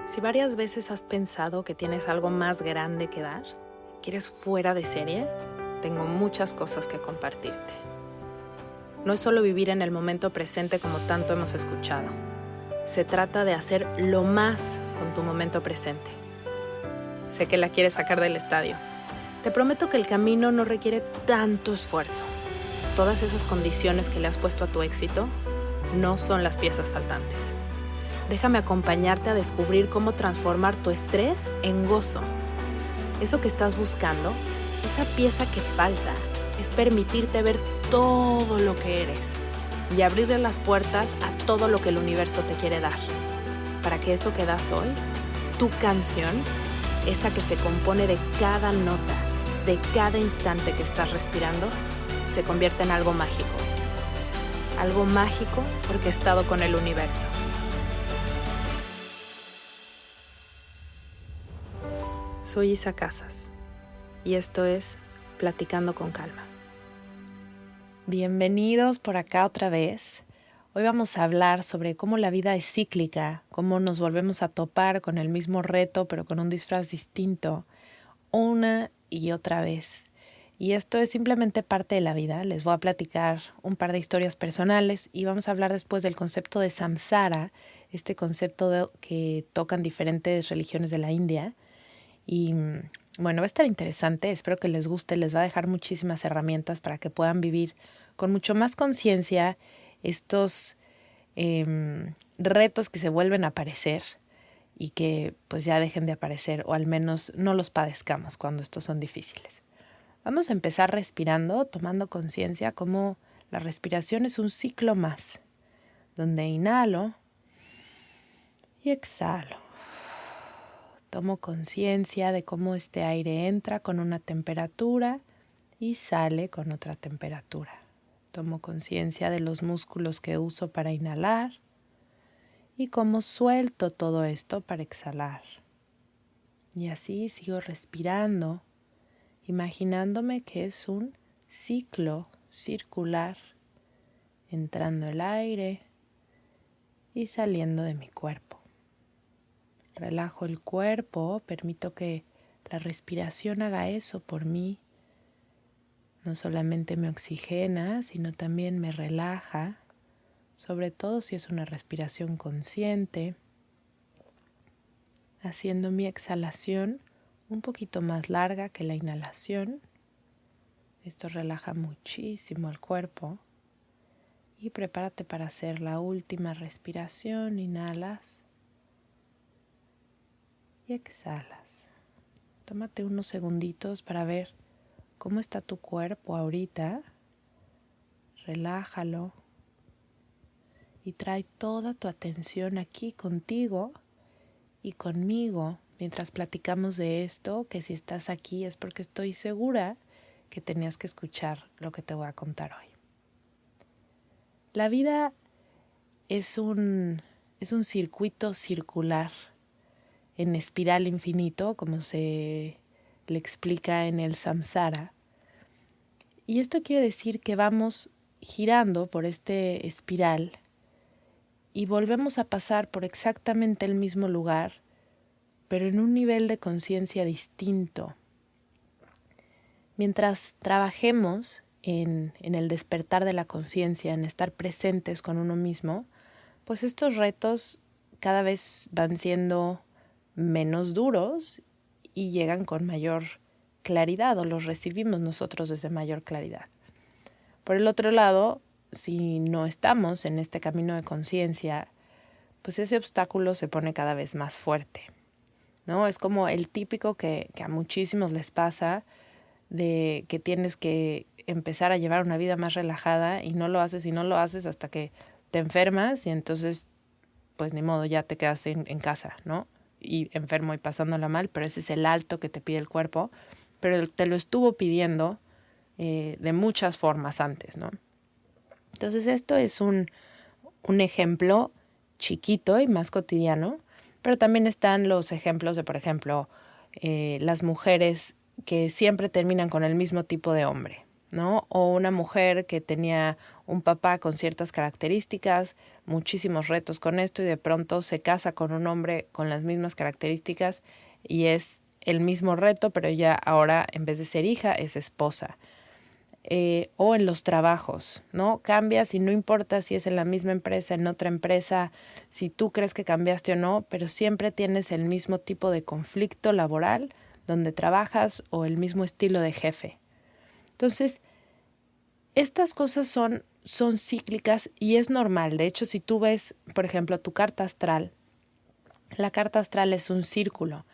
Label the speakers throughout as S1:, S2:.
S1: Si varias veces has pensado que tienes algo más grande que dar, que eres fuera de serie, tengo muchas cosas que compartirte. No es solo vivir en el momento presente como tanto hemos escuchado. Se trata de hacer lo más con tu momento presente. Sé que la quieres sacar del estadio. Te prometo que el camino no requiere tanto esfuerzo. Todas esas condiciones que le has puesto a tu éxito no son las piezas faltantes. Déjame acompañarte a descubrir cómo transformar tu estrés en gozo. Eso que estás buscando, esa pieza que falta, es permitirte ver todo lo que eres y abrirle las puertas a todo lo que el universo te quiere dar. Para que eso que das hoy, tu canción, esa que se compone de cada nota, de cada instante que estás respirando, se convierta en algo mágico. Algo mágico orquestado con el universo. Soy Isa Casas y esto es Platicando con Calma. Bienvenidos por acá otra vez. Hoy vamos a hablar sobre cómo la vida es cíclica, cómo nos volvemos a topar con el mismo reto pero con un disfraz distinto una y otra vez. Y esto es simplemente parte de la vida. Les voy a platicar un par de historias personales y vamos a hablar después del concepto de samsara, este concepto que tocan diferentes religiones de la India. Y bueno, va a estar interesante, espero que les guste, les va a dejar muchísimas herramientas para que puedan vivir con mucho más conciencia estos retos que se vuelven a aparecer y que pues ya dejen de aparecer o al menos no los padezcamos cuando estos son difíciles. Vamos a empezar respirando, tomando conciencia como la respiración es un ciclo más, donde inhalo y exhalo. Tomo conciencia de cómo este aire entra con una temperatura y sale con otra temperatura. Tomo conciencia de los músculos que uso para inhalar y cómo suelto todo esto para exhalar. Y así sigo respirando, imaginándome que es un ciclo circular, entrando el aire y saliendo de mi cuerpo. Relajo el cuerpo, permito que la respiración haga eso por mí. No solamente me oxigena, sino también me relaja, sobre todo si es una respiración consciente, haciendo mi exhalación un poquito más larga que la inhalación. Esto relaja muchísimo el cuerpo. Y prepárate para hacer la última respiración. Inhalas y exhalas. Tómate unos segunditos para ver cómo está tu cuerpo ahorita. Relájalo y trae toda tu atención aquí contigo y conmigo mientras platicamos de esto, que si estás aquí es porque estoy segura que tenías que escuchar lo que te voy a contar hoy. La vida es un circuito circular en espiral infinito, como se le explica en el samsara. Y esto quiere decir que vamos girando por este espiral y volvemos a pasar por exactamente el mismo lugar, pero en un nivel de conciencia distinto. Mientras trabajemos en el despertar de la conciencia, en estar presentes con uno mismo, pues estos retos cada vez van siendo menos duros y llegan con mayor claridad o los recibimos nosotros desde mayor claridad. Por el otro lado, si no estamos en este camino de conciencia, pues ese obstáculo se pone cada vez más fuerte, ¿no? Es como el típico que a muchísimos les pasa de que tienes que empezar a llevar una vida más relajada y no lo haces hasta que te enfermas y entonces pues ni modo, ya te quedas en casa, ¿no? Y enfermo y pasándola mal, pero ese es el alto que te pide el cuerpo, pero te lo estuvo pidiendo de muchas formas antes, ¿no? Entonces esto es un ejemplo chiquito y más cotidiano, pero también están los ejemplos de, por ejemplo, las mujeres que siempre terminan con el mismo tipo de hombre, ¿no? O una mujer que tenía un papá con ciertas características, muchísimos retos con esto y de pronto se casa con un hombre con las mismas características y es el mismo reto, pero ya ahora en vez de ser hija es esposa. O en los trabajos, ¿no? Cambias y no importa si es en la misma empresa, en otra empresa, si tú crees que cambiaste o no, pero siempre tienes el mismo tipo de conflicto laboral donde trabajas o el mismo estilo de jefe. Entonces, estas cosas son cíclicas y es normal. De hecho, si tú ves, por ejemplo, tu carta astral, la carta astral es un círculo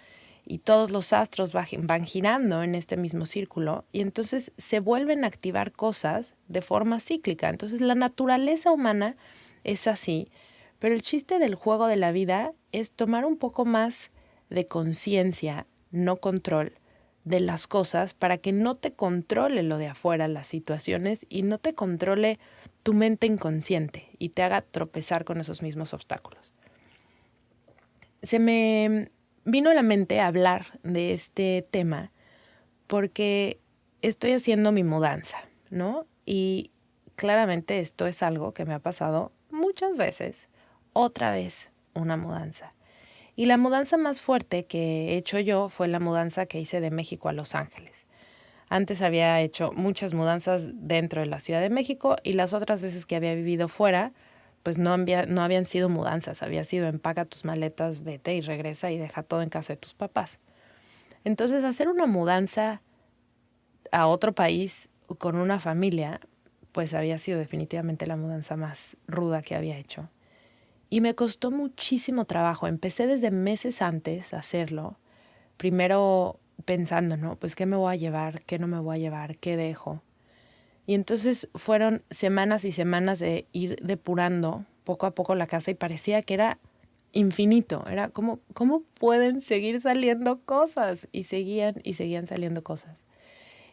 S1: y todos los astros van girando en este mismo círculo y entonces se vuelven a activar cosas de forma cíclica. Entonces la naturaleza humana es así, pero el chiste del juego de la vida es tomar un poco más de conciencia, no control, de las cosas para que no te controle lo de afuera, las situaciones, y no te controle tu mente inconsciente y te haga tropezar con esos mismos obstáculos. Se me vino a la mente hablar de este tema porque estoy haciendo mi mudanza, ¿no? Y claramente esto es algo que me ha pasado muchas veces. Otra vez una mudanza. Y la mudanza más fuerte que he hecho yo fue la mudanza que hice de México a Los Ángeles. Antes había hecho muchas mudanzas dentro de la Ciudad de México y las otras veces que había vivido fuera, pues no habían sido mudanzas, había sido empaca tus maletas, vete y regresa y deja todo en casa de tus papás. Entonces hacer una mudanza a otro país con una familia, pues había sido definitivamente la mudanza más ruda que había hecho. Y me costó muchísimo trabajo. Empecé desde meses antes a hacerlo. Primero pensando, ¿no? Pues qué me voy a llevar, qué no me voy a llevar, qué dejo. Y entonces fueron semanas y semanas de ir depurando poco a poco la casa y parecía que era infinito. Era como, ¿cómo pueden seguir saliendo cosas? Y seguían saliendo cosas.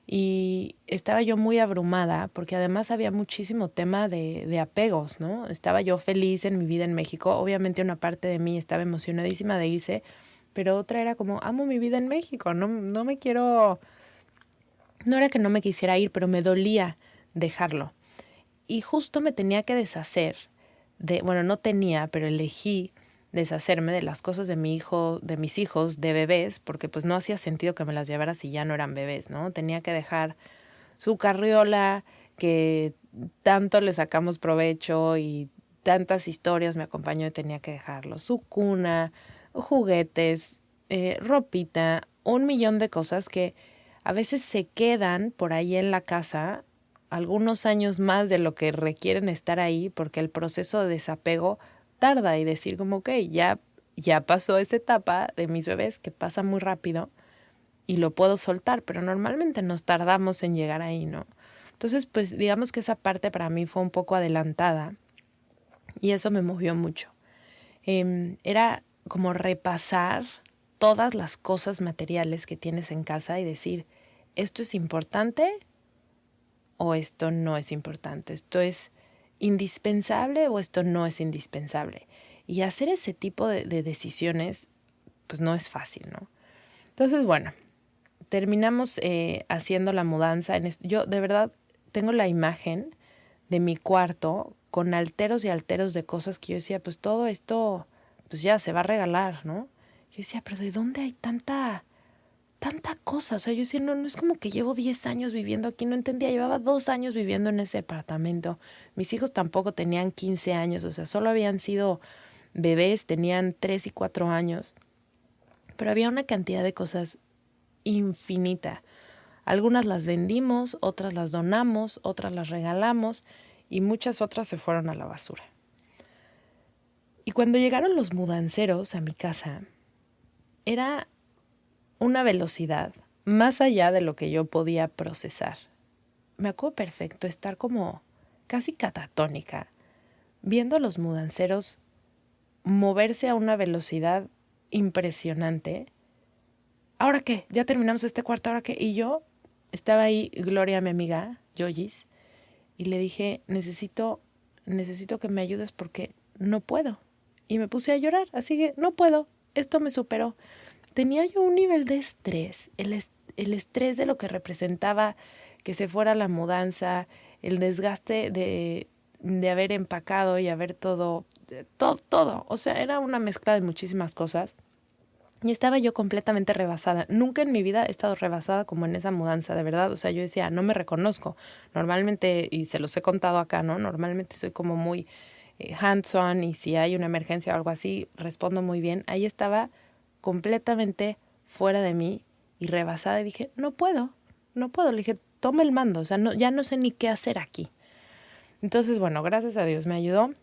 S1: Y estaba yo muy abrumada porque además había muchísimo tema de apegos, ¿no? Estaba yo feliz en mi vida en México. Obviamente una parte de mí estaba emocionadísima de irse, pero otra era como, amo mi vida en México, no me quiero, no era que no me quisiera ir, pero me dolía dejarlo. Y justo me tenía que deshacer bueno, no tenía, pero elegí deshacerme de las cosas de mi hijo, de mis hijos, de bebés, porque pues no hacía sentido que me las llevara si ya no eran bebés, ¿no? Tenía que dejar su carriola, que tanto le sacamos provecho y tantas historias me acompañó y tenía que dejarlo, su cuna, juguetes, ropita, un millón de cosas que a veces se quedan por ahí en la casa algunos años más de lo que requieren estar ahí porque el proceso de desapego tarda y decir como, ok, ya pasó esa etapa de mis bebés que pasa muy rápido y lo puedo soltar, pero normalmente nos tardamos en llegar ahí, ¿no? Entonces, pues digamos que esa parte para mí fue un poco adelantada y eso me movió mucho. Era como repasar todas las cosas materiales que tienes en casa y decir, ¿esto es importante o esto no es importante? ¿Esto es indispensable o esto no es indispensable? Y hacer ese tipo de decisiones, pues no es fácil, ¿no? Entonces, bueno, terminamos haciendo la mudanza. Yo de verdad tengo la imagen de mi cuarto con alteros y alteros de cosas que yo decía, pues todo esto, pues ya se va a regalar, ¿no? Yo decía, pero ¿de dónde hay tanta cosa? O sea, yo decía, no es como que llevo 10 años viviendo aquí, no entendía, llevaba 2 años viviendo en ese departamento. Mis hijos tampoco tenían 15 años, o sea, solo habían sido bebés, tenían 3 y 4 años. Pero había una cantidad de cosas infinita. Algunas las vendimos, otras las donamos, otras las regalamos y muchas otras se fueron a la basura. Y cuando llegaron los mudanceros a mi casa, era una velocidad más allá de lo que yo podía procesar. Me acuerdo perfecto estar como casi catatónica, viendo a los mudanceros moverse a una velocidad impresionante. ¿Ahora qué? ¿Ya terminamos este cuarto? ¿Ahora qué? Y yo estaba ahí, Gloria, mi amiga, Yoyis, y le dije, necesito que me ayudes porque no puedo. Y me puse a llorar, así que no puedo, esto me superó. Tenía yo un nivel de estrés, el estrés de lo que representaba que se fuera la mudanza, el desgaste de haber empacado y haber todo. O sea, era una mezcla de muchísimas cosas. Y estaba yo completamente rebasada. Nunca en mi vida he estado rebasada como en esa mudanza, de verdad. O sea, yo decía, no me reconozco. Normalmente, y se los he contado acá, ¿no? Normalmente soy como muy hands-on y si hay una emergencia o algo así, respondo muy bien. Ahí estaba completamente fuera de mí y rebasada y dije, no puedo. Le dije, toma el mando, o sea, no, ya no sé ni qué hacer aquí. Entonces, bueno, gracias a Dios me ayudó.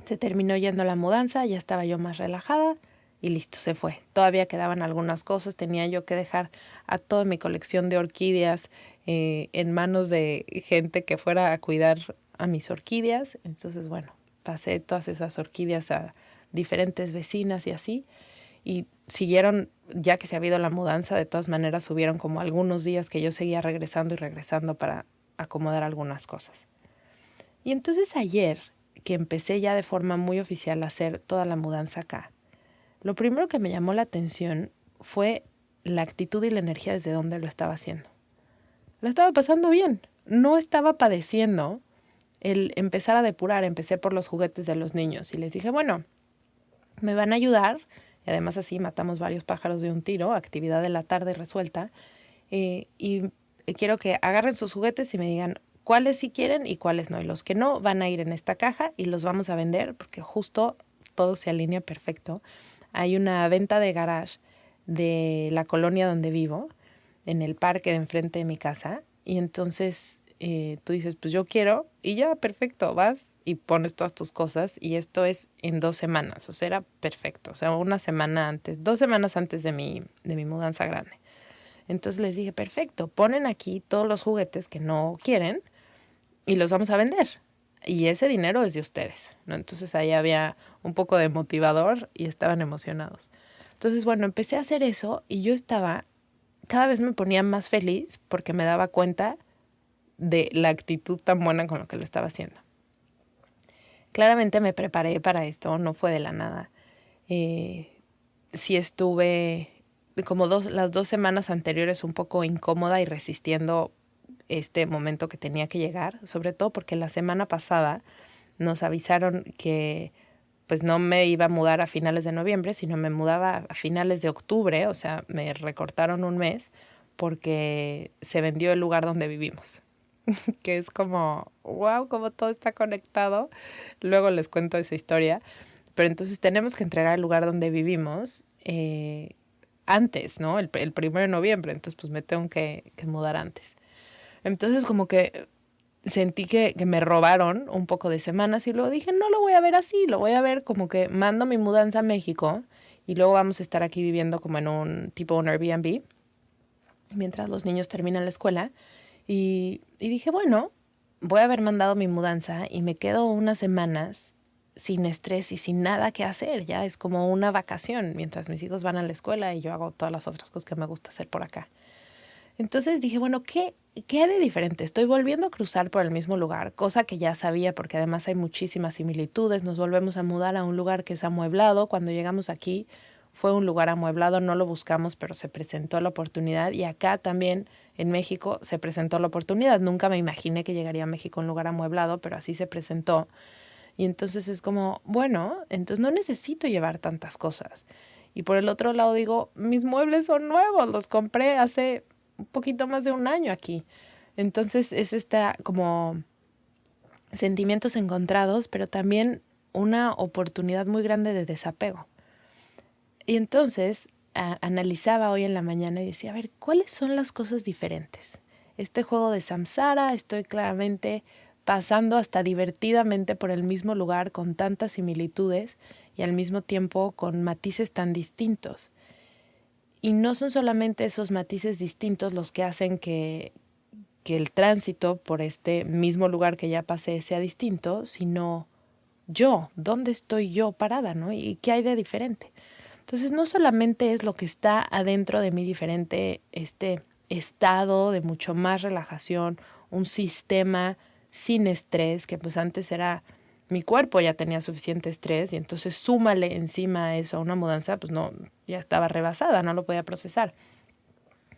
S1: Se terminó yendo la mudanza, ya estaba yo más relajada y listo, se fue. Todavía quedaban algunas cosas, tenía yo que dejar a toda mi colección de orquídeas en manos de gente que fuera a cuidar a mis orquídeas. Entonces, bueno, pasé todas esas orquídeas a diferentes vecinas y así. Y siguieron, ya que se había ido la mudanza, de todas maneras hubieron como algunos días que yo seguía regresando y regresando para acomodar algunas cosas. Y entonces ayer, que empecé ya de forma muy oficial a hacer toda la mudanza acá, lo primero que me llamó la atención fue la actitud y la energía desde donde lo estaba haciendo. La estaba pasando bien, no estaba padeciendo el empezar a depurar. Empecé por los juguetes de los niños y les dije, bueno, me van a ayudar. Y además así matamos varios pájaros de un tiro, actividad de la tarde resuelta. Y quiero que agarren sus juguetes y me digan cuáles sí quieren y cuáles no. Y los que no van a ir en esta caja y los vamos a vender porque justo todo se alinea perfecto. Hay una venta de garage de la colonia donde vivo, en el parque de enfrente de mi casa. Y entonces tú dices, pues yo quiero, y ya, perfecto, vas y pones todas tus cosas. Y esto es en 2 semanas, o sea, era perfecto. O sea, una semana antes, 2 semanas antes de mi mudanza grande. Entonces les dije, perfecto, ponen aquí todos los juguetes que no quieren y los vamos a vender. Y ese dinero es de ustedes, ¿no? Entonces ahí había un poco de motivador y estaban emocionados. Entonces, bueno, empecé a hacer eso y yo estaba, cada vez me ponía más feliz porque me daba cuenta de la actitud tan buena con lo que lo estaba haciendo. Claramente me preparé para esto, no fue de la nada. Sí estuve como las 2 semanas anteriores un poco incómoda y resistiendo este momento que tenía que llegar, sobre todo porque la semana pasada nos avisaron que pues no me iba a mudar a finales de noviembre, sino me mudaba a finales de octubre, o sea, me recortaron un mes porque se vendió el lugar donde vivimos, que es como, wow, como todo está conectado. Luego les cuento esa historia, pero entonces tenemos que entregar el lugar donde vivimos antes, ¿no? El 1 de noviembre, entonces pues me tengo que mudar antes. Entonces como que sentí que me robaron un poco de semanas y luego dije, no lo voy a ver así, lo voy a ver como que mando mi mudanza a México y luego vamos a estar aquí viviendo como en un tipo un Airbnb mientras los niños terminan la escuela. Y dije, bueno, voy a haber mandado mi mudanza y me quedo unas semanas sin estrés y sin nada que hacer. Ya es como una vacación mientras mis hijos van a la escuela y yo hago todas las otras cosas que me gusta hacer por acá. Entonces dije, bueno, ¿qué hay de diferente? Estoy volviendo a cruzar por el mismo lugar, cosa que ya sabía porque además hay muchísimas similitudes. Nos volvemos a mudar a un lugar que es amueblado. Cuando llegamos aquí fue un lugar amueblado, no lo buscamos, pero se presentó la oportunidad. Y acá también en México se presentó la oportunidad. Nunca me imaginé que llegaría a México un lugar amueblado, pero así se presentó. Y entonces es como, bueno, entonces no necesito llevar tantas cosas. Y por el otro lado digo, mis muebles son nuevos, los compré hace un poquito más de un año aquí. Entonces es esta como sentimientos encontrados, pero también una oportunidad muy grande de desapego. Y entonces analizaba hoy en la mañana y decía, a ver, ¿cuáles son las cosas diferentes? Este juego de Samsara, estoy claramente pasando hasta divertidamente por el mismo lugar con tantas similitudes y al mismo tiempo con matices tan distintos. Y no son solamente esos matices distintos los que hacen que el tránsito por este mismo lugar que ya pasé sea distinto, sino yo, ¿dónde estoy yo parada, no? ¿Y qué hay de diferente? Entonces, no solamente es lo que está adentro de mí diferente, este estado de mucho más relajación, un sistema sin estrés, que pues antes era, mi cuerpo ya tenía suficiente estrés y entonces súmale encima a eso a una mudanza, pues no, ya estaba rebasada, no lo podía procesar.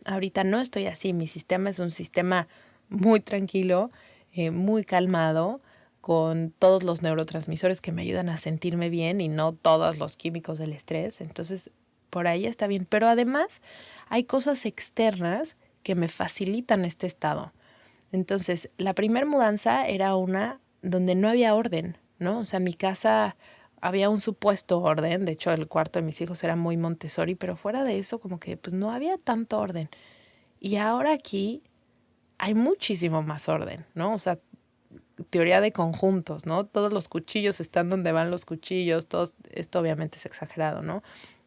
S1: Ahorita no estoy así, mi sistema es un sistema muy tranquilo, muy calmado, con todos los neurotransmisores que me ayudan a sentirme bien y no todos los químicos del estrés. Entonces, por ahí está bien. Pero además hay cosas externas que me facilitan este estado. Entonces, la primera mudanza era una donde no había orden, ¿no? O sea, mi casa había un supuesto orden. De hecho, el cuarto de mis hijos era muy Montessori, pero fuera de eso, como que pues no había tanto orden. Y ahora aquí hay muchísimo más orden, ¿no? O sea, teoría de conjuntos, ¿no? Todos los cuchillos están donde van los cuchillos, todos, esto obviamente es exagerado, ¿no?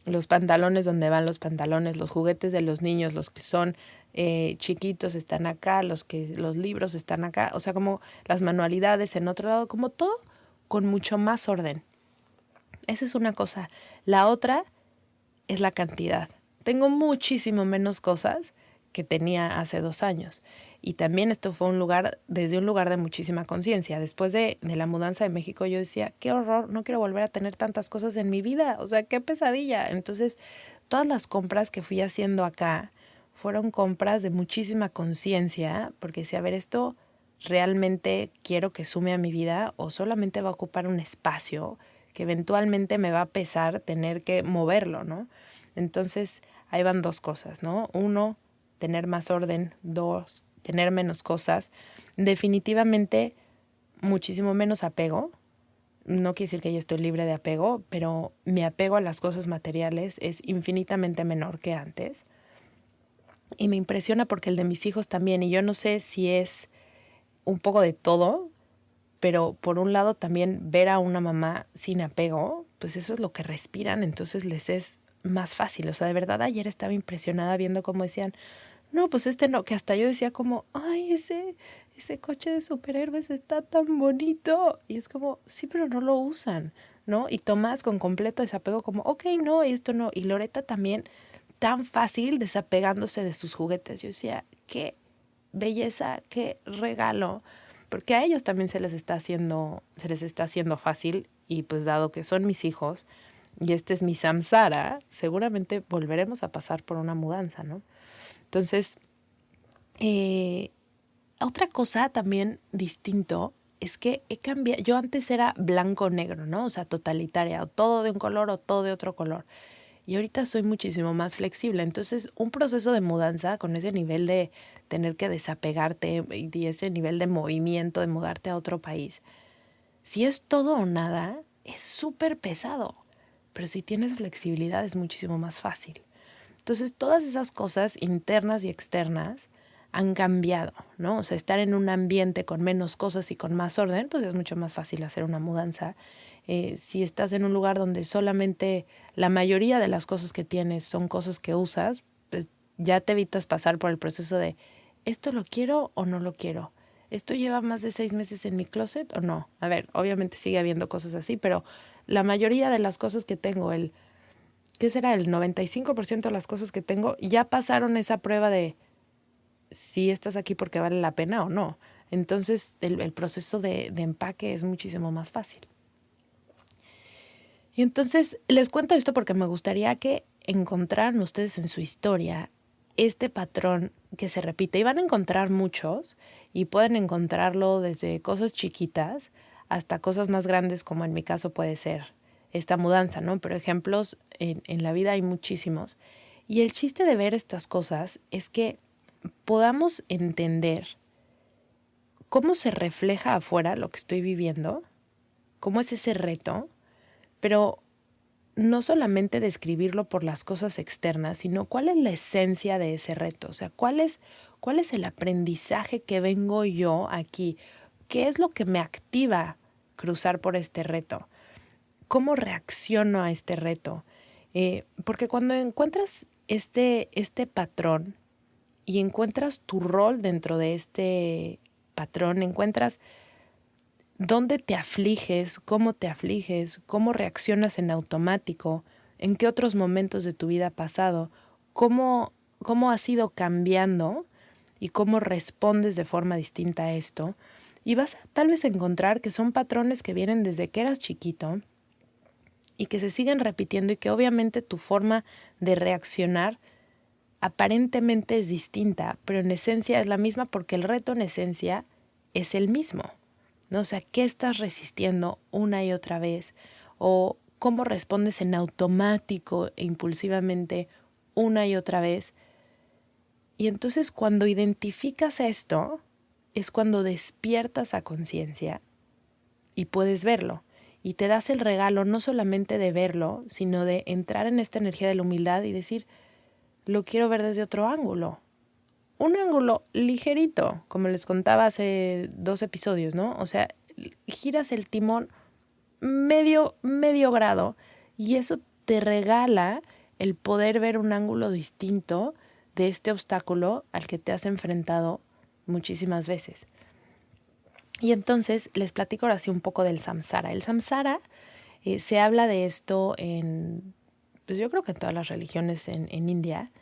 S1: Los pantalones donde van los pantalones, los juguetes de los niños, los que son chiquitos están acá, los libros están acá, o sea, como las manualidades en otro lado, como todo con mucho más orden. Esa es una cosa. La otra es la cantidad. Tengo muchísimo menos cosas que tenía hace 2 años. Y también esto fue desde un lugar de muchísima conciencia. Después de la mudanza de México yo decía, qué horror, no quiero volver a tener tantas cosas en mi vida. O sea, qué pesadilla. Entonces, todas las compras que fui haciendo acá fueron compras de muchísima conciencia, porque decía, a ver, esto realmente quiero que sume a mi vida o solamente va a ocupar un espacio que eventualmente me va a pesar tener que moverlo, ¿no? Entonces, ahí van 2 cosas, ¿no? 1, tener más orden. 2, tener menos cosas. Definitivamente, muchísimo menos apego. No quiere decir que ya estoy libre de apego, pero mi apego a las cosas materiales es infinitamente menor que antes. Y me impresiona porque el de mis hijos también. Y yo no sé si es un poco de todo, pero por un lado también ver a una mamá sin apego, pues eso es lo que respiran, entonces les es más fácil. O sea, de verdad ayer estaba impresionada viendo cómo decían, no, pues este no, que hasta yo decía como, ay, ese coche de superhéroes está tan bonito. Y es como, sí, pero no lo usan, ¿no? Y Tomás con completo desapego como, ok, no, esto no. Y Loreta también tan fácil desapegándose de sus juguetes. Yo decía, qué belleza, qué regalo, porque a ellos también se les está haciendo fácil y pues dado que son mis hijos y este es mi samsara, seguramente volveremos a pasar por una mudanza, ¿no? Entonces, otra cosa también distinto es que he cambiado, yo antes era blanco-negro, ¿no? O sea, totalitaria, o todo de un color o todo de otro color. Y ahorita soy muchísimo más flexible. Entonces, un proceso de mudanza con ese nivel de tener que desapegarte y ese nivel de movimiento, de mudarte a otro país, si es todo o nada, es súper pesado. Pero si tienes flexibilidad es muchísimo más fácil. Entonces, todas esas cosas internas y externas han cambiado, ¿no? O sea, estar en un ambiente con menos cosas y con más orden, pues es mucho más fácil hacer una mudanza. Si estás en un lugar donde solamente la mayoría de las cosas que tienes son cosas que usas, pues ya te evitas pasar por el proceso de ¿esto lo quiero o no lo quiero? ¿Esto lleva más de 6 meses en mi closet o no? A ver, obviamente sigue habiendo cosas así, pero la mayoría de las cosas que tengo, ¿qué será? El 95% de las cosas que tengo ya pasaron esa prueba de si estás aquí porque vale la pena o no. Entonces el proceso de empaque es muchísimo más fácil. Y entonces les cuento esto porque me gustaría que encontraran ustedes en su historia este patrón que se repite. Y van a encontrar muchos y pueden encontrarlo desde cosas chiquitas hasta cosas más grandes como en mi caso puede ser esta mudanza, ¿no? Pero ejemplos en la vida hay muchísimos. Y el chiste de ver estas cosas es que podamos entender cómo se refleja afuera lo que estoy viviendo, cómo es ese reto, pero no solamente describirlo por las cosas externas, sino cuál es la esencia de ese reto, o sea, cuál es el aprendizaje que vengo yo aquí, qué es lo que me activa cruzar por este reto, cómo reacciono a este reto. Porque cuando encuentras este patrón y encuentras tu rol dentro de este patrón, encuentras dónde te afliges, cómo reaccionas en automático, en qué otros momentos de tu vida ha pasado, cómo has ido cambiando y cómo respondes de forma distinta a esto. Y vas a tal vez encontrar que son patrones que vienen desde que eras chiquito y que se siguen repitiendo y que obviamente tu forma de reaccionar aparentemente es distinta, pero en esencia es la misma porque el reto en esencia es el mismo, ¿no? O sea, ¿qué estás resistiendo una y otra vez? O cómo respondes en automático e impulsivamente una y otra vez. Y entonces cuando identificas esto, es cuando despiertas a conciencia y puedes verlo. Y te das el regalo no solamente de verlo, sino de entrar en esta energía de la humildad y decir, lo quiero ver desde otro ángulo. Un ángulo ligerito, como les contaba hace 2 episodios, ¿no? O sea, giras el timón medio grado y eso te regala el poder ver un ángulo distinto de este obstáculo al que te has enfrentado muchísimas veces. Y entonces les platico ahora sí un poco del samsara. El samsara se habla de esto pues yo creo que en todas las religiones en India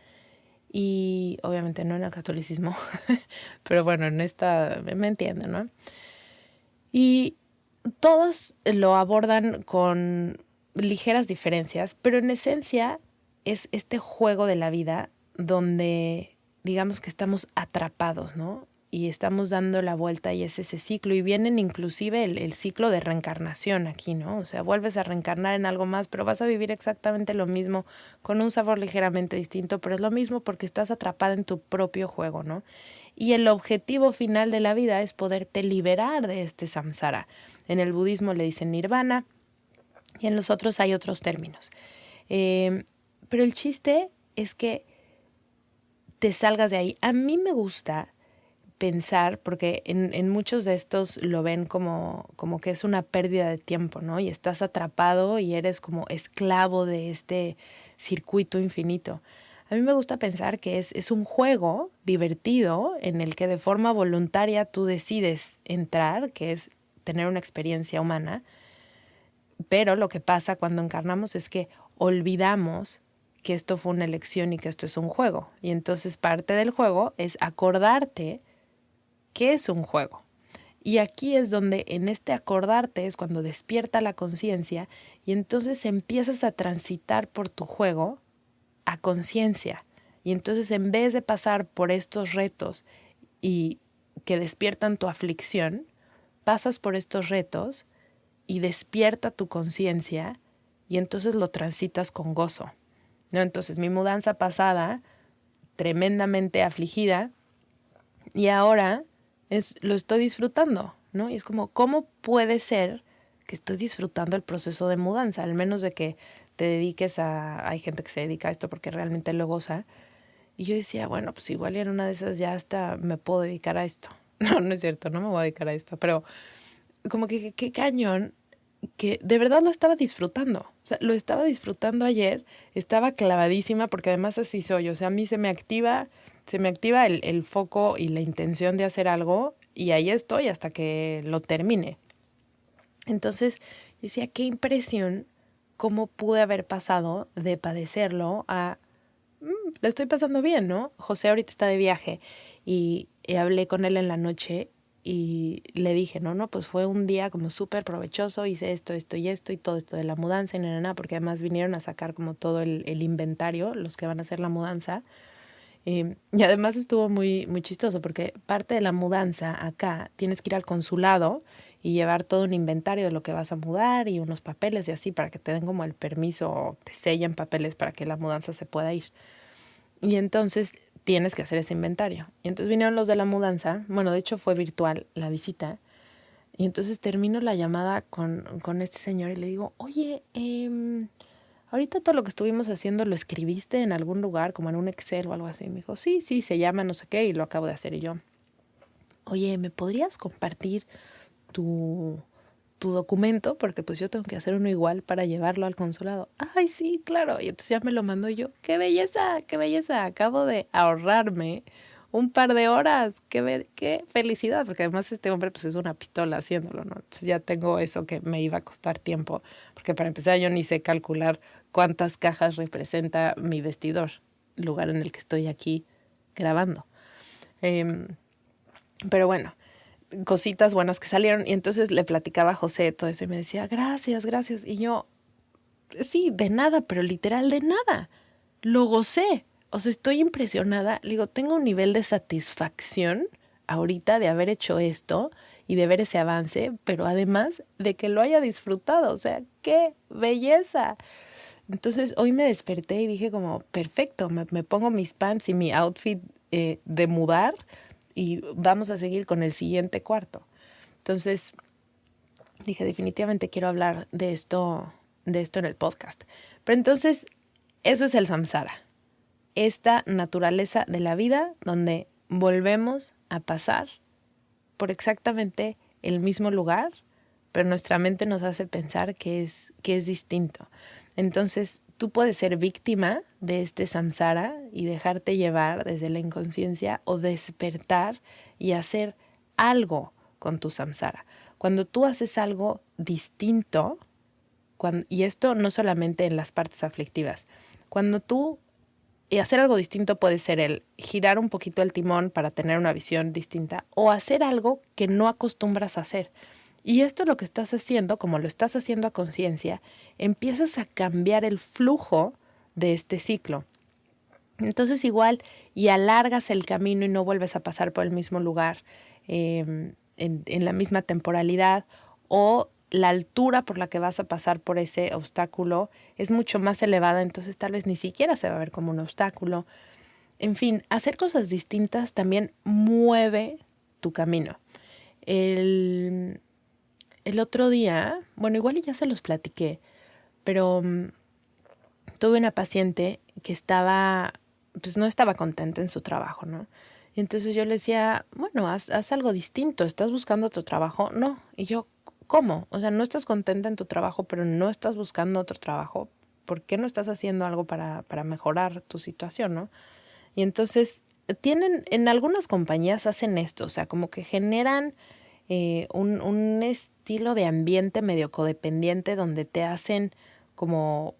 S1: y obviamente no en el catolicismo, pero bueno, en esta me entienden, ¿no? Y todos lo abordan con ligeras diferencias, pero en esencia es este juego de la vida donde digamos que estamos atrapados, ¿no? Y estamos dando la vuelta y es ese ciclo. Y vienen inclusive el ciclo de reencarnación aquí, ¿no? O sea, vuelves a reencarnar en algo más, pero vas a vivir exactamente lo mismo, con un sabor ligeramente distinto, pero es lo mismo porque estás atrapada en tu propio juego, ¿no? Y el objetivo final de la vida es poderte liberar de este samsara. En el budismo le dicen nirvana y en los otros hay otros términos. Pero el chiste es que te salgas de ahí. A mí me gusta pensar, porque en muchos de estos lo ven como que es una pérdida de tiempo, ¿no? Y estás atrapado y eres como esclavo de este circuito infinito. A mí me gusta pensar que es un juego divertido en el que de forma voluntaria tú decides entrar, que es tener una experiencia humana, pero lo que pasa cuando encarnamos es que olvidamos que esto fue una elección y que esto es un juego. Y entonces parte del juego es acordarte que es un juego. Y aquí es donde en este acordarte es cuando despierta la conciencia y entonces empiezas a transitar por tu juego a conciencia. Y entonces en vez de pasar por estos retos y que despiertan tu aflicción, pasas por estos retos y despierta tu conciencia y entonces lo transitas con gozo, ¿no? Entonces mi mudanza pasada, tremendamente afligida, y ahora lo estoy disfrutando, ¿no? Y es como, ¿cómo puede ser que estoy disfrutando el proceso de mudanza? Al menos de que te dediques hay gente que se dedica a esto porque realmente lo goza. Y yo decía, bueno, pues igual en una de esas ya hasta me puedo dedicar a esto. No, no es cierto, no me voy a dedicar a esto, pero como que qué cañón que de verdad lo estaba disfrutando. O sea, lo estaba disfrutando ayer, estaba clavadísima porque además así soy. O sea, a mí se me activa el foco y la intención de hacer algo y ahí estoy hasta que lo termine. Entonces, decía, qué impresión cómo pude haber pasado de padecerlo a, lo estoy pasando bien, ¿no? José ahorita está de viaje y hablé con él en la noche y le dije, no, pues fue un día como súper provechoso, hice esto y todo esto de la mudanza y nada, porque además vinieron a sacar como todo el inventario, los que van a hacer la mudanza. Y además estuvo muy, muy chistoso porque parte de la mudanza acá tienes que ir al consulado y llevar todo un inventario de lo que vas a mudar y unos papeles y así para que te den como el permiso o te sellen papeles para que la mudanza se pueda ir. Y entonces tienes que hacer ese inventario. Y entonces vinieron los de la mudanza, bueno, de hecho fue virtual la visita, y entonces termino la llamada con este señor y le digo, oye, ahorita todo lo que estuvimos haciendo lo escribiste en algún lugar, como en un Excel o algo así. Y me dijo, sí, se llama no sé qué y lo acabo de hacer. Y yo, oye, ¿me podrías compartir tu documento? Porque pues yo tengo que hacer uno igual para llevarlo al consulado. Ay, sí, claro. Y entonces ya me lo mandó yo. ¡Qué belleza! ¡Qué belleza! Acabo de ahorrarme un par de horas. ¡Qué felicidad! Porque además este hombre pues es una pistola haciéndolo, ¿no? Entonces ya tengo eso que me iba a costar tiempo. Porque para empezar yo ni sé calcular cuántas cajas representa mi vestidor, lugar en el que estoy aquí grabando. Pero bueno, cositas buenas que salieron. Y entonces le platicaba a José todo eso y me decía, gracias, gracias. Y yo, sí, de nada, pero literal de nada. Lo gocé. o sea, estoy impresionada. Le digo, tengo un nivel de satisfacción ahorita de haber hecho esto y de ver ese avance, pero además de que lo haya disfrutado. O sea, ¡qué belleza! Entonces hoy me desperté y dije como, perfecto, me pongo mis pants y mi outfit de mudar y vamos a seguir con el siguiente cuarto. Entonces dije, definitivamente quiero hablar de esto en el podcast. Pero entonces, eso es el samsara, esta naturaleza de la vida donde volvemos a pasar por exactamente el mismo lugar, pero nuestra mente nos hace pensar que es distinto. Entonces, tú puedes ser víctima de este samsara y dejarte llevar desde la inconsciencia o despertar y hacer algo con tu samsara. Cuando tú haces algo distinto, y esto no solamente en las partes aflictivas, cuando tú y hacer algo distinto puede ser el girar un poquito el timón para tener una visión distinta o hacer algo que no acostumbras a hacer. Y esto lo que estás haciendo, como lo estás haciendo a conciencia, empiezas a cambiar el flujo de este ciclo. Entonces igual y alargas el camino y no vuelves a pasar por el mismo lugar en la misma temporalidad, o la altura por la que vas a pasar por ese obstáculo es mucho más elevada, entonces tal vez ni siquiera se va a ver como un obstáculo. En fin, hacer cosas distintas también mueve tu camino. El, el otro día, bueno, igual ya se los platiqué, pero tuve una paciente que pues no estaba contenta en su trabajo, ¿no? Y entonces yo le decía, bueno, haz algo distinto, ¿estás buscando otro trabajo? No. Y yo, ¿cómo? O sea, no estás contenta en tu trabajo, pero no estás buscando otro trabajo. ¿Por qué no estás haciendo algo para mejorar tu situación, no? Y entonces en algunas compañías hacen esto, o sea, como que generan un estilo de ambiente medio codependiente donde te hacen como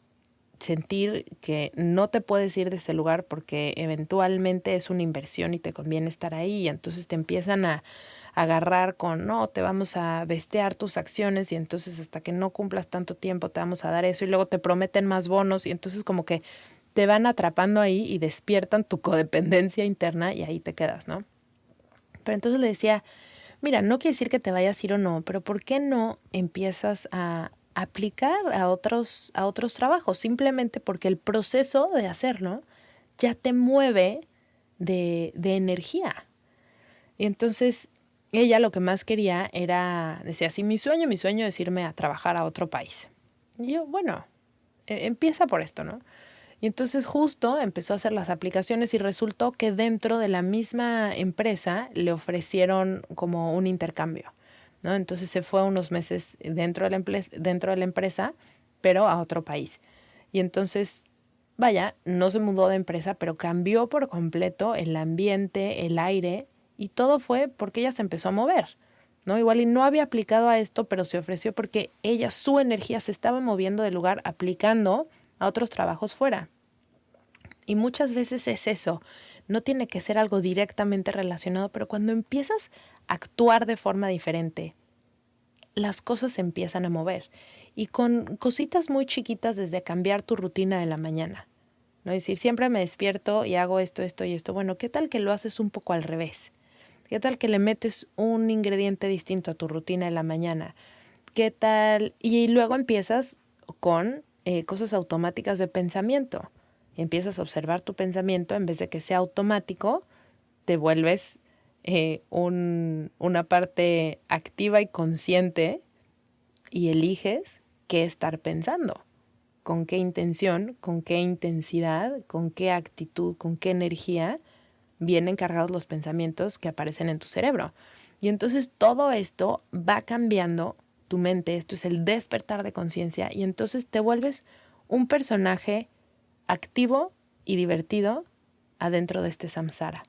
S1: sentir que no te puedes ir de ese lugar porque eventualmente es una inversión y te conviene estar ahí, y entonces te empiezan a agarrar con, no, te vamos a bestear tus acciones y entonces hasta que no cumplas tanto tiempo te vamos a dar eso, y luego te prometen más bonos y entonces como que te van atrapando ahí y despiertan tu codependencia interna y ahí te quedas, ¿no? Pero entonces le decía, mira, no quiere decir que te vayas a ir o no, pero ¿por qué no empiezas a aplicar a otros trabajos? Simplemente porque el proceso de hacerlo ya te mueve de energía. Y entonces ella lo que más quería era, decía, sí, mi sueño es irme a trabajar a otro país. Y yo, bueno, empieza por esto, ¿no? Y entonces justo empezó a hacer las aplicaciones y resultó que dentro de la misma empresa le ofrecieron como un intercambio, ¿no? Entonces se fue unos meses dentro de la empresa, pero a otro país. Y entonces, vaya, no se mudó de empresa, pero cambió por completo el ambiente, el aire, y todo fue porque ella se empezó a mover, ¿no? Igual y no había aplicado a esto, pero se ofreció porque ella, su energía se estaba moviendo del lugar aplicando a otros trabajos fuera. Y muchas veces es eso, no tiene que ser algo directamente relacionado, pero cuando empiezas a actuar de forma diferente, las cosas se empiezan a mover. Y con cositas muy chiquitas, desde cambiar tu rutina de la mañana, ¿no? Es decir, siempre me despierto y hago esto, esto y esto. Bueno, ¿qué tal que lo haces un poco al revés? ¿Qué tal que le metes un ingrediente distinto a tu rutina de la mañana? ¿Qué tal? Y luego empiezas con cosas automáticas de pensamiento. Empiezas a observar tu pensamiento, en vez de que sea automático, te vuelves una parte activa y consciente y eliges qué estar pensando, con qué intención, con qué intensidad, con qué actitud, con qué energía vienen cargados los pensamientos que aparecen en tu cerebro. Y entonces todo esto va cambiando tu mente, esto es el despertar de conciencia, y entonces te vuelves un personaje activo y divertido adentro de este samsara.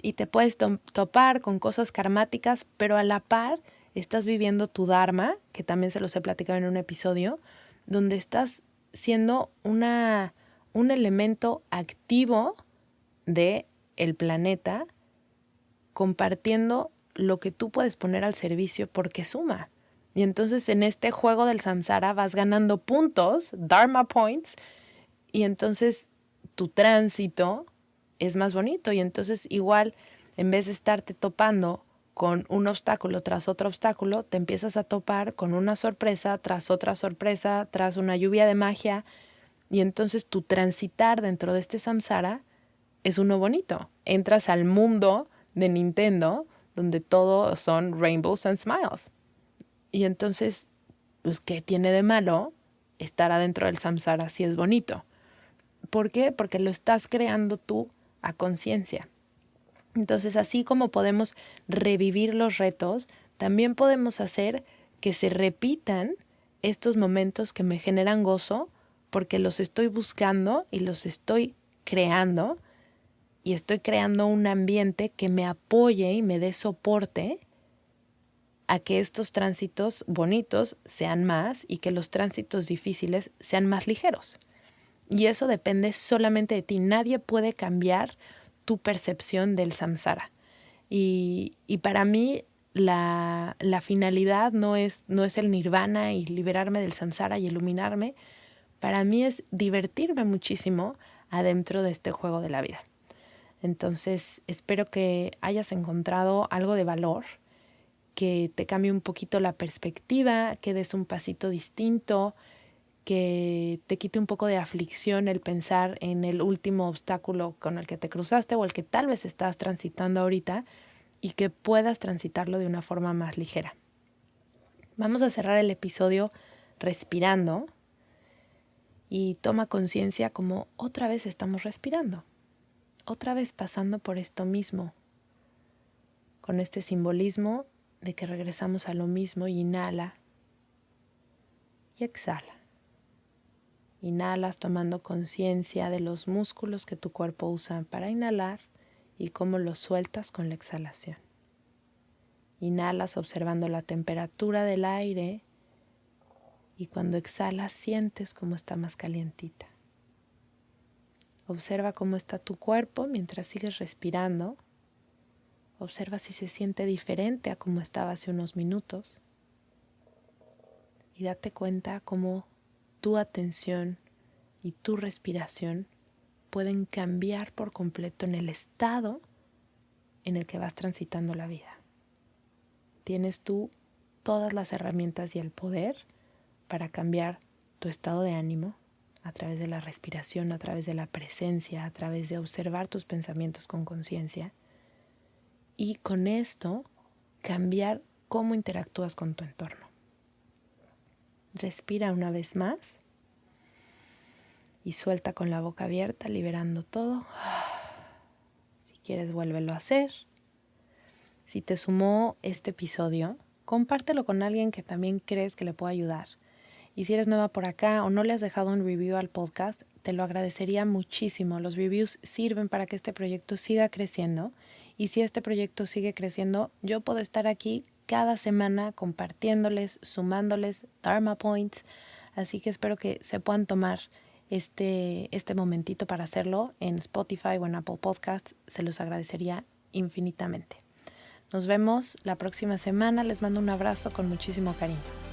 S1: Y te puedes topar con cosas karmáticas, pero a la par estás viviendo tu dharma, que también se los he platicado en un episodio, donde estás siendo un elemento activo de el planeta, compartiendo lo que tú puedes poner al servicio porque suma. Y entonces en este juego del samsara vas ganando puntos, dharma points, y entonces tu tránsito es más bonito. Y entonces igual, en vez de estarte topando con un obstáculo tras otro obstáculo, te empiezas a topar con una sorpresa, tras una lluvia de magia. Y entonces tu transitar dentro de este samsara es uno bonito. Entras al mundo de Nintendo, donde todo son rainbows and smiles. Y entonces, pues, ¿qué tiene de malo estar adentro del samsara si es bonito? ¿Por qué? Porque lo estás creando tú a conciencia. Entonces, así como podemos revivir los retos, también podemos hacer que se repitan estos momentos que me generan gozo, porque los estoy buscando y los estoy creando, y estoy creando un ambiente que me apoye y me dé soporte a que estos tránsitos bonitos sean más y que los tránsitos difíciles sean más ligeros. Y eso depende solamente de ti. Nadie puede cambiar tu percepción del samsara. Y para mí la finalidad no es el nirvana y liberarme del samsara y iluminarme. Para mí es divertirme muchísimo adentro de este juego de la vida. Entonces, espero que hayas encontrado algo de valor, que te cambie un poquito la perspectiva, que des un pasito distinto, que te quite un poco de aflicción el pensar en el último obstáculo con el que te cruzaste o el que tal vez estás transitando ahorita, y que puedas transitarlo de una forma más ligera. Vamos a cerrar el episodio respirando y toma conciencia como otra vez estamos respirando. Otra vez pasando por esto mismo, con este simbolismo de que regresamos a lo mismo. Y inhala y exhala. Inhalas tomando conciencia de los músculos que tu cuerpo usa para inhalar y cómo los sueltas con la exhalación. Inhalas observando la temperatura del aire y cuando exhalas sientes cómo está más calientita. Observa cómo está tu cuerpo mientras sigues respirando. Observa si se siente diferente a como estaba hace unos minutos. Y date cuenta cómo tu atención y tu respiración pueden cambiar por completo en el estado en el que vas transitando la vida. Tienes tú todas las herramientas y el poder para cambiar tu estado de ánimo a través de la respiración, a través de la presencia, a través de observar tus pensamientos con conciencia, y con esto cambiar cómo interactúas con tu entorno. Respira una vez más y suelta con la boca abierta, liberando todo. Si quieres, vuélvelo a hacer. Si te sumó este episodio, compártelo con alguien que también crees que le pueda ayudar. Y si eres nueva por acá o no le has dejado un review al podcast, te lo agradecería muchísimo. Los reviews sirven para que este proyecto siga creciendo. Y si este proyecto sigue creciendo, yo puedo estar aquí cada semana compartiéndoles, sumándoles Dharma Points. Así que espero que se puedan tomar este momentito para hacerlo en Spotify o en Apple Podcasts. Se los agradecería infinitamente. Nos vemos la próxima semana. Les mando un abrazo con muchísimo cariño.